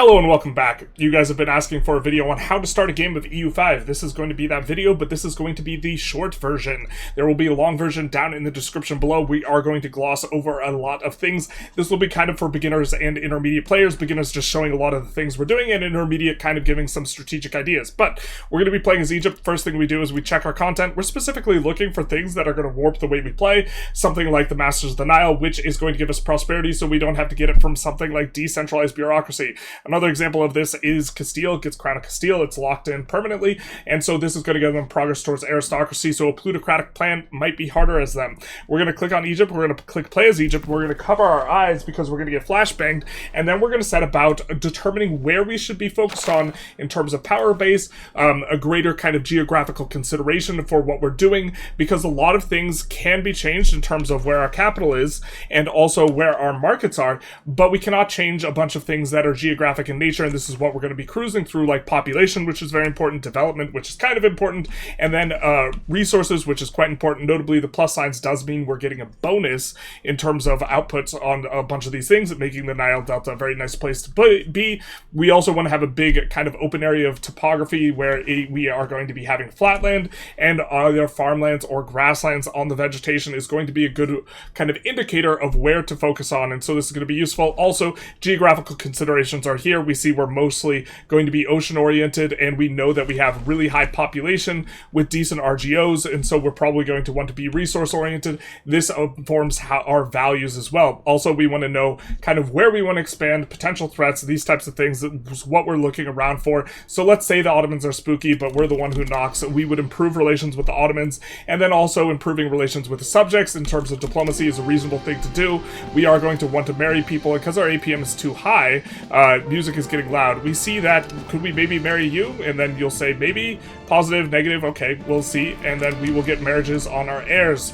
Hello and welcome back. You guys have been asking for a video on how to start a game with EU5. This is going to be that video, but this is going to be the short version. There will be a long version down in the description below. We are going to gloss over a lot of things. This will be kind of for beginners and intermediate players. Beginners just showing a lot of the things we're doing, and intermediate kind of giving some strategic ideas. But we're going to be playing as Egypt. First thing we do is we check our content. We're specifically looking for things that are going to warp the way we play. Something like the Masters of the Nile, which is going to give us prosperity so we don't have to get it from something like decentralized bureaucracy. Another example of this is Castile. Gets Crown of Castile. It's locked in permanently, and so this is going to give them progress towards aristocracy, so a plutocratic plan might be harder as them. We're going to click on Egypt. We're going to click play as Egypt. We're going to cover our eyes because we're going to get flashbanged, and then we're going to set about determining where we should be focused on in terms of power base, a greater kind of geographical consideration for what we're doing, because a lot of things can be changed in terms of where our capital is and also where our markets are, but we cannot change a bunch of things that are geographic in nature, and this is what we're going to be cruising through, like population, which is very important, development, which is kind of important, and then resources, which is quite important. Notably, the plus signs does mean we're getting a bonus in terms of outputs on a bunch of these things, making the Nile Delta a very nice place to be. We also want to have a big kind of open area of topography where we are going to be having flatland, and either farmlands or grasslands on the vegetation is going to be a good kind of indicator of where to focus on, and so this is going to be useful. Also, geographical considerations are here. We see we're mostly going to be ocean oriented, and we know that we have really high population with decent RGOs, and so we're probably going to want to be resource oriented. This informs our values as well. Also, we want to know kind of where we want to expand, potential threats, these types of things, what we're looking around for. So let's say the Ottomans are spooky, but we're the one who knocks. We would improve relations with the Ottomans, and then also improving relations with the subjects in terms of diplomacy is a reasonable thing to do. We are going to want to marry people, and because our APM is too high, music is getting loud. We see that, could we maybe marry you? And then you'll say maybe, positive, negative, okay, we'll see, and then we will get marriages on our heirs.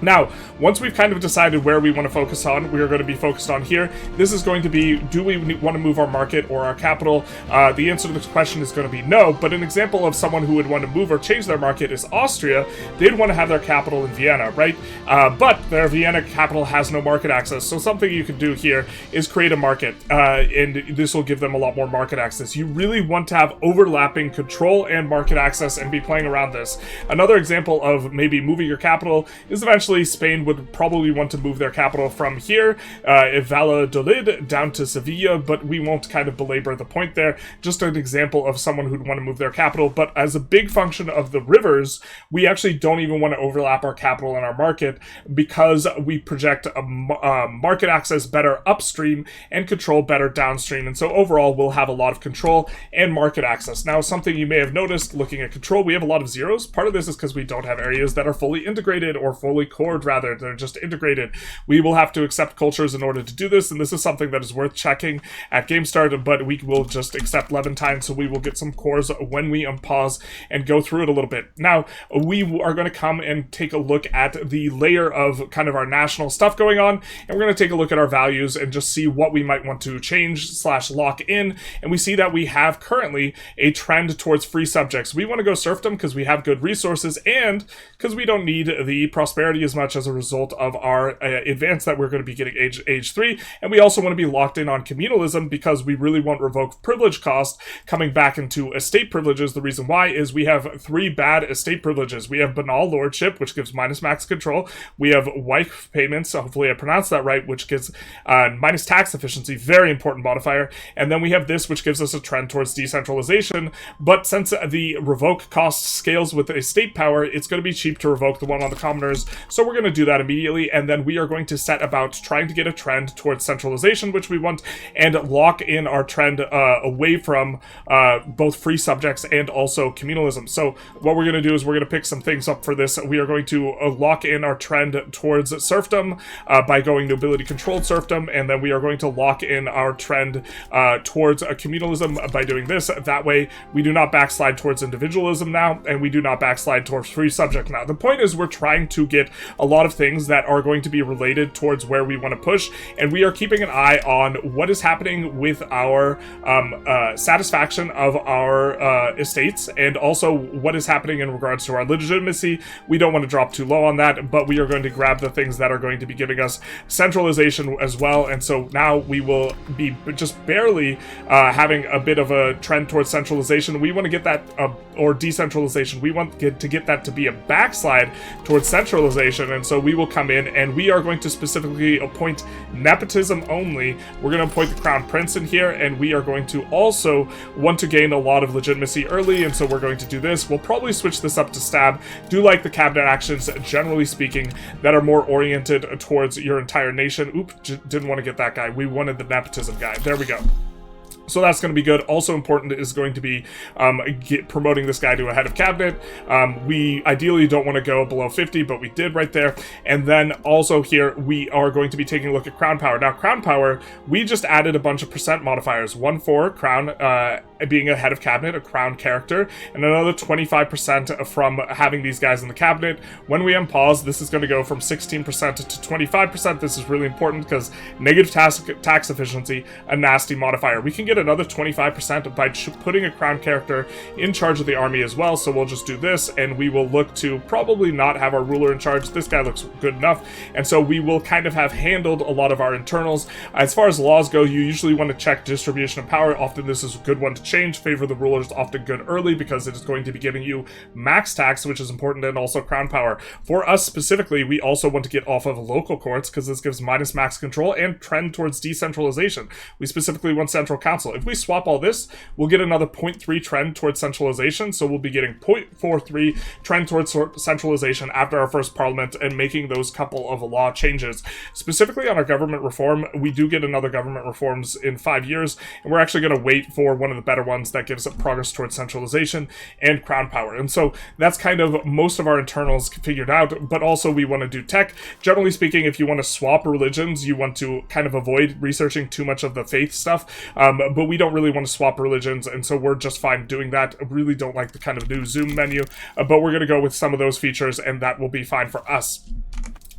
Now, once we've kind of decided where we want to focus on, we are going to be focused on here. This is going to be, do we want to move our market or our capital? The answer to this question is going to be no, but an example of someone who would want to move or change their market is Austria. They'd want to have their capital in Vienna, right? But their Vienna capital has no market access, so something you can do here is create a market, and this will give them a lot more market access. You really want to have overlapping control and market access and be playing around this. Another example of maybe moving your capital is eventually Spain would probably want to move their capital from here, Valladolid, down to Sevilla, but we won't kind of belabor the point there. Just an example of someone who'd want to move their capital, but as a big function of the rivers, we actually don't even want to overlap our capital and our market because we project a market access better upstream and control better downstream, and so overall we'll have a lot of control and market access. Now, something you may have noticed looking at control, we have a lot of zeros. Part of this is because we don't have areas that are fully integrated or fully cored, rather, they're just integrated. We will have to accept cultures in order to do this, and this is something that is worth checking at game start, but we will just accept Levantine, so we will get some cores when we unpause and go through it a little bit. Now, we are going to come and take a look at the layer of kind of our national stuff going on, and we're going to take a look at our values and just see what we might want to change / lock in, and we see that we have currently a trend towards free subjects. We want to go serfdom because we have good resources and because we don't need the prosperity as much as a result of our advance that we're going to be getting age 3, and we also want to be locked in on communalism because we really want revoke privilege cost coming back into estate privileges. The reason why is we have 3 bad estate privileges. We have banal lordship, which gives minus max control. We have wife payments, so hopefully I pronounced that right, which gives minus tax efficiency, very important modifier, and then we have this, which gives us a trend towards decentralization, but since the revoke cost scales with estate power, it's going to be cheap to revoke the one on the commoners, so we're going to do that immediately, and then we are going to set about trying to get a trend towards centralization, which we want, and lock in our trend away from both free subjects and also communalism. So what we're going to do is we're going to pick some things up for this. We are going to lock in our trend towards serfdom by going nobility controlled serfdom, and then we are going to lock in our trend towards communalism by doing this. That way we do not backslide towards individualism now, and we do not backslide towards free subject now. The point is we're trying to get a lot of things that are going to be related towards where we want to push, and we are keeping an eye on what is happening with our satisfaction of our estates, and also what is happening in regards to our legitimacy. We don't want to drop too low on that, but we are going to grab the things that are going to be giving us centralization as well. And so now we will be just barely having a bit of a trend towards centralization. We want to get that, or decentralization, we want to get that to be a backslide towards centralization. And so we will come in and we are going to specifically appoint nepotism only. We're going to appoint the crown prince in here, and we are going to also want to gain a lot of legitimacy early, and so we're going to do this. We'll probably switch this up to stab. Do like the cabinet actions, generally speaking, that are more oriented towards your entire nation. Oop, didn't want to get that guy. We wanted the nepotism guy. There we go. So that's going to be good. Also important is going to be promoting this guy to a head of cabinet. We ideally don't want to go below 50, but we did right there. And then also here, we are going to be taking a look at crown power. Now, crown power, we just added a bunch of percent modifiers. 1 for crown being a head of cabinet, a crown character, and another 25% from having these guys in the cabinet. When we unpause, this is going to go from 16% to 25%. This is really important because negative tax efficiency, a nasty modifier. We can get another 25% by putting a crown character in charge of the army as well. So we'll just do this, and we will look to probably not have our ruler in charge. This guy looks good enough, and so we will kind of have handled a lot of our internals. As far as laws go, you usually want to check distribution of power. Often this is a good one to change. Favor the ruler is often good early because it is going to be giving you max tax, which is important, and also crown power. For us specifically, we also want to get off of local courts because this gives minus max control and trend towards decentralization. We specifically want central council. If we swap all this, we'll get another 0.3 trend towards centralization, so we'll be getting 0.43 trend towards centralization after our first parliament and making those couple of law changes. Specifically on our government reform, we do get another government reforms in 5 years, and we're actually going to wait for one of the better ones that gives progress towards centralization and crown power. And so that's kind of most of our internals figured out, but also we want to do tech. Generally speaking, if you want to swap religions, you want to kind of avoid researching too much of the faith stuff, but we don't really want to swap religions, and so we're just fine doing that. I really don't like the kind of new Zoom menu, but we're going to go with some of those features, and that will be fine for us.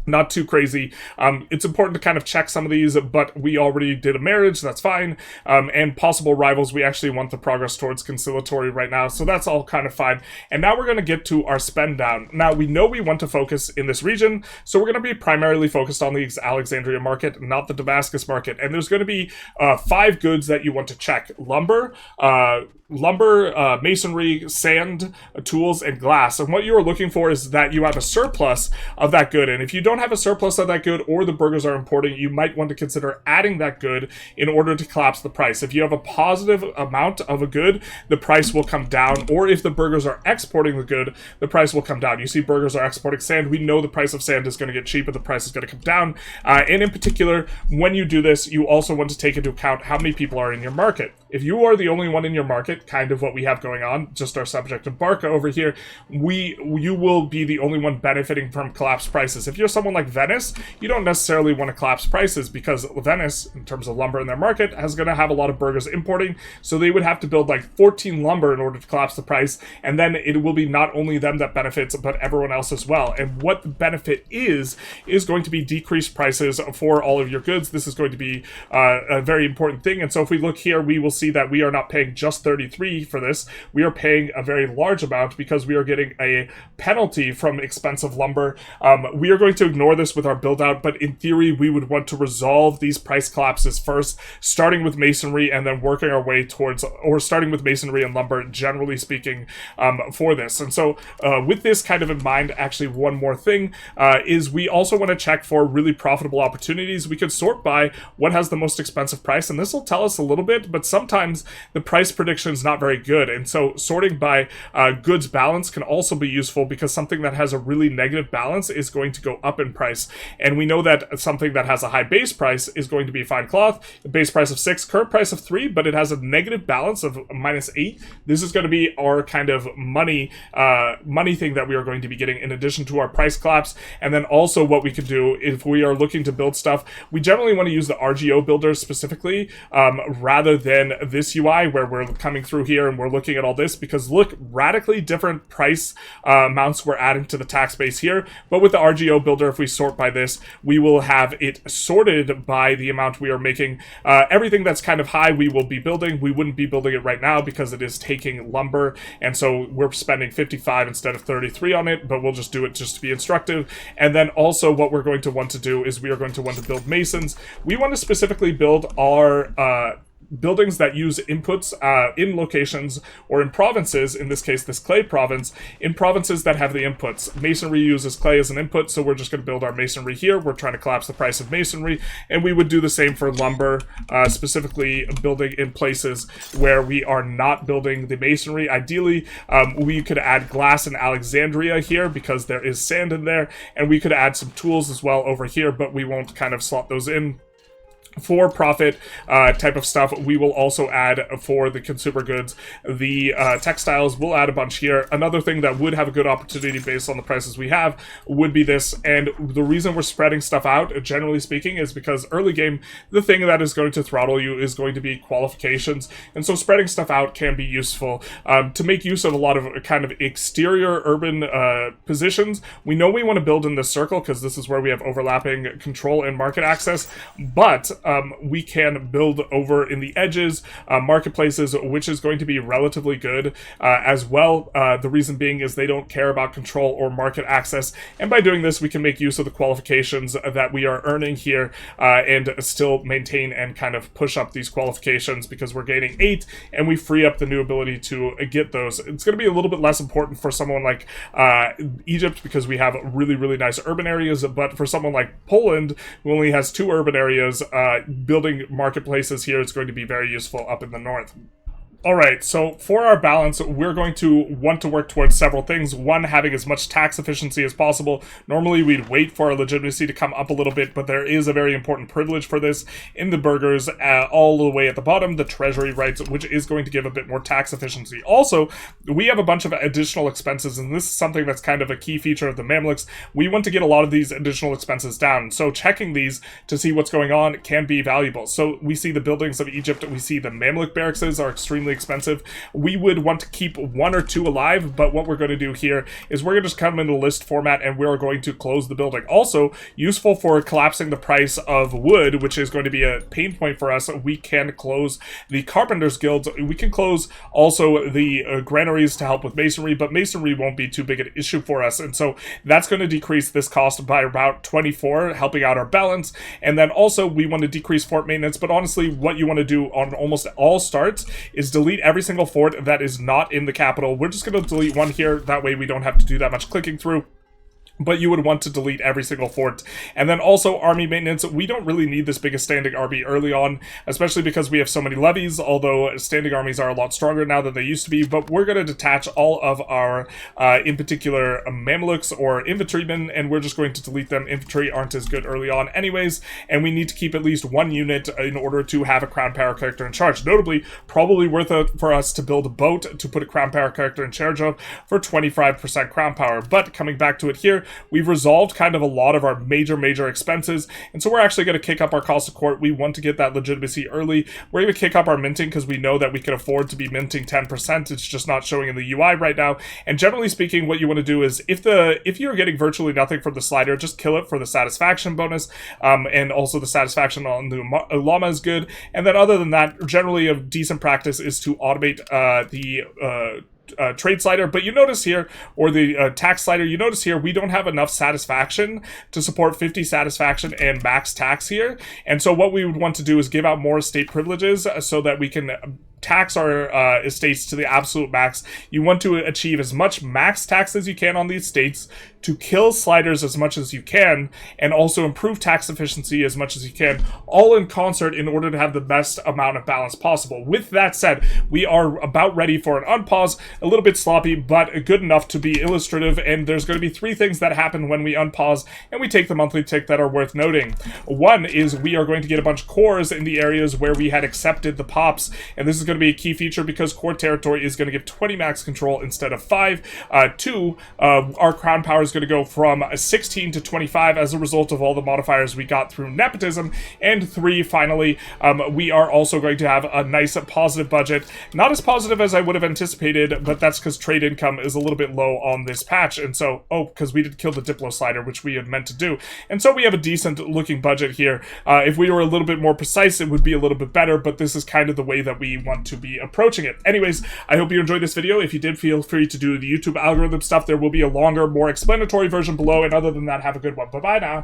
Not too crazy. It's important to kind of check some of these, but we already did a marriage, that's fine. And possible rivals, we actually want the progress towards conciliatory right now, so that's all kind of fine. And now we're going to get to our spend down. Now, we know we want to focus in this region, so we're going to be primarily focused on the Alexandria market, not the Damascus market. And there's going to be 5 goods that you want to check. Lumber, masonry, sand, tools, and glass. And what you are looking for is that you have a surplus of that good. And if you don't have a surplus of that good, or the burghers are importing, you might want to consider adding that good in order to collapse the price. If you have a positive amount of a good, the price will come down. Or if the burghers are exporting the good, the price will come down. You see burghers are exporting sand. We know the price of sand is going to get cheaper. The price is going to come down. And in particular, when you do this, you also want to take into account how many people are in your market. If you are the only one in your market, kind of what we have going on, just our subject of Barca over here, you will be the only one benefiting from collapsed prices. If you're someone like Venice, you don't necessarily want to collapse prices because Venice, in terms of lumber in their market, is going to have a lot of burghers importing, so they would have to build like 14 lumber in order to collapse the price, and then it will be not only them that benefits, but everyone else as well. And what the benefit is going to be decreased prices for all of your goods. This is going to be a very important thing. And so if we look here, we will see that we are not paying just 33 for this. We are paying a very large amount because we are getting a penalty from expensive lumber. We are going to ignore this with our build out, but in theory, we would want to resolve these price collapses first, starting with masonry and then working our way towards, or starting with masonry and lumber, generally speaking, for this. And so with this kind of in mind, actually one more thing is we also want to check for really profitable opportunities. We could sort by what has the most expensive price, and this will tell us a little bit, but sometimes the price prediction is not very good. And so sorting by goods balance can also be useful because something that has a really negative balance is going to go up in price. And we know that something that has a high base price is going to be fine cloth, a base price of 6, current price of 3, but it has a negative balance of -8. This is going to be our kind of money thing that we are going to be getting in addition to our price collapse. And then also what we could do if we are looking to build stuff, we generally want to use the RGO builders specifically rather than this UI where we're coming through here and we're looking at all this, because look, radically different price amounts we're adding to the tax base here. But with the RGO builder, if we sort by this, we will have it sorted by the amount we are making. Everything that's kind of high we will be building. We wouldn't be building it right now because it is taking lumber, and so we're spending 55 instead of 33 on it, but we'll just do it just to be instructive. And then also what we're going to want to do is we are going to want to build masons. We want to specifically build our buildings that use inputs in locations or in provinces, in this case this clay province, in provinces that have the inputs. Masonry uses clay as an input, so we're just going to build our masonry here. We're trying to collapse the price of masonry, and we would do the same for lumber, specifically building in places where we are not building the masonry. Ideally, we could add glass in Alexandria here because there is sand in there, and we could add some tools as well over here, but we won't kind of slot those in. For profit type of stuff, we will also add for the consumer goods, the textiles. We'll add a bunch here. Another thing that would have a good opportunity based on the prices we have would be this. And the reason we're spreading stuff out, generally speaking, is because early game, the thing that is going to throttle you is going to be qualifications. And so spreading stuff out can be useful to make use of a lot of kind of exterior urban positions. We know we want to build in this circle because this is where we have overlapping control and market access, but we can build over in the edges, marketplaces, which is going to be relatively good as well. The reason being is they don't care about control or market access, and by doing this we can make use of the qualifications that we are earning here and still maintain and kind of push up these qualifications because we're gaining 8 and we free up the new ability to get those. It's going to be a little bit less important for someone like Egypt because we have really, really nice urban areas, but for someone like Poland, who only has 2 urban areas, building marketplaces here is going to be very useful up in the north. Alright, so for our balance, we're going to want to work towards several things. One, having as much tax efficiency as possible. Normally we'd wait for our legitimacy to come up a little bit, but there is a very important privilege for this in the burghers all the way at the bottom, the treasury rights, which is going to give a bit more tax efficiency. Also, we have a bunch of additional expenses, and this is something that's kind of a key feature of the Mamluks. We want to get a lot of these additional expenses down, so checking these to see what's going on can be valuable. So we see the buildings of Egypt, we see the Mamluk barracks are extremely expensive. We would want to keep 1 or 2 alive, but what we're going to do here is we're going to just come into list format and we're going to close the building. Also, useful for collapsing the price of wood, which is going to be a pain point for us, we can close the Carpenters Guilds. We can close also the granaries to help with masonry, but masonry won't be too big an issue for us, and so that's going to decrease this cost by about 24, helping out our balance. And then also we want to decrease fort maintenance, but honestly what you want to do on almost all starts is delete every single fort that is not in the capital. We're just going to delete 1 here, that way we don't have to do that much clicking through. But you would want to delete every single fort. And then also army maintenance. We don't really need this big a standing army early on, especially because we have so many levies, although standing armies are a lot stronger now than they used to be. But we're going to detach all of our, in particular, Mamluks or infantrymen, and we're just going to delete them. Infantry aren't as good early on anyways, and we need to keep at least 1 unit in order to have a crown power character in charge. Notably, probably worth it for us to build a boat to put a crown power character in charge of for 25% crown power. But coming back to it here, we've resolved kind of a lot of our major expenses, and so we're actually going to kick up our cost of court. We want to get that legitimacy early. We're going to kick up our minting because we know that we can afford to be minting 10%. It's just not showing in the UI right now. And generally speaking, what you want to do is if you're getting virtually nothing from the slider, just kill it for the satisfaction bonus, and also the satisfaction on the llama is good. And then other than that, generally a decent practice is to automate the trade slider. But you notice here, or the tax slider, you notice here we don't have enough satisfaction to support 50 satisfaction and max tax here. And so what we would want to do is give out more estate privileges so that we can tax our estates to the absolute max. You want to achieve as much max tax as you can on the estates, to kill sliders as much as you can, and also improve tax efficiency as much as you can, all in concert in order to have the best amount of balance possible. With that said, we are about ready for an unpause, a little bit sloppy, but good enough to be illustrative, and there's going to be 3 things that happen when we unpause and we take the monthly tick that are worth noting. One is we are going to get a bunch of cores in the areas where we had accepted the pops, and this is going to be a key feature because core territory is going to give 20 max control instead of 5. 2, our crown power is going to go from 16 to 25 as a result of all the modifiers we got through nepotism. And 3, finally, we are also going to have a nice positive budget. Not as positive as I would have anticipated, but that's because trade income is a little bit low on this patch. And so, because we did kill the Diplo slider, which we had meant to do. And so we have a decent looking budget here. If we were a little bit more precise, it would be a little bit better, but this is kind of the way that we want to be approaching it. Anyways, I hope you enjoyed this video. If you did, feel free to do the YouTube algorithm stuff. There will be a longer, more explanatory version below. And other than that, have a good one. Bye-bye now.